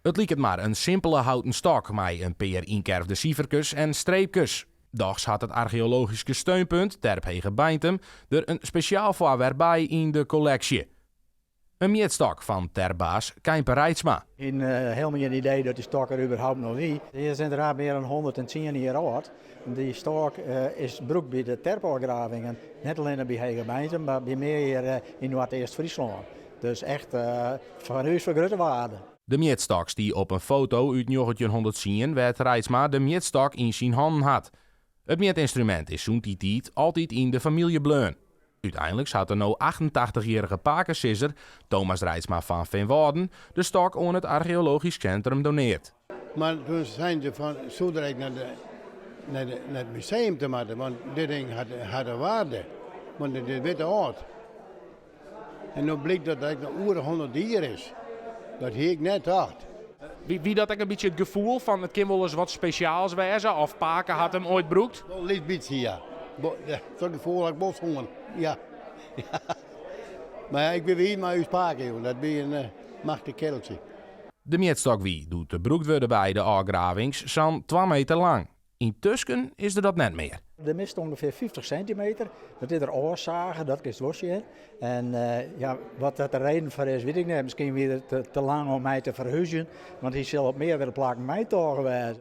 Het liep het maar een simpele houten stok met een paar inkerfde cijfertjes en streepjes. Dags had het archeologische steunpunt, Terphege Beintem, er een speciaal voorwerp bij in de collectie. Een mietstok van terbaas Keimper Reitsma. Helemaal geen idee dat die stok er überhaupt nog wie. Die is inderdaad meer dan 110 jaar oud. Die stok is gebruikt bij de terpelgravingen. Niet alleen bij Hege Beintem, maar bij meer hier in Noord-Eerst-Friesland. Dus echt van huis van grote waarde. De mietstok die op een foto uit 1910 werd Reitsma de mietstok in zijn handen had. Het mietinstrument is zo'n die tijd altijd in de familie bleun. Uiteindelijk had de nu 88-jarige pakensisser Thomas Reitsma van Veenwouden de stok aan het archeologisch centrum doneert. Maar toen zijn ze van zo direct naar het museum te maken, want dit ding had een waarde. Want dit werd oud. En nu blijkt dat het nog over 100 jaar is. Dat heb ik net gehad. Wie dat een beetje het gevoel van het kan wel eens wat speciaals wezen of Paken had hem ooit broekt? Wel een beetje, ja. Zo'n gevoel had ik boshonger. Ja. Ja. Maar ja, ik ben weer maar uw Paken, joh. Dat ben een machtig kereltje. De mietstok wie doet de broek worden bij de afgravings zo'n 2 meter lang. Intussen is er dat net meer. De mist ongeveer 50 centimeter. Dat is er oorzaken, dat is het wasje. En wat dat de reden voor is, weet ik niet. Misschien weer te lang om mij te verhuizen. Want hij zal op meer willen plakken mij toch geweest.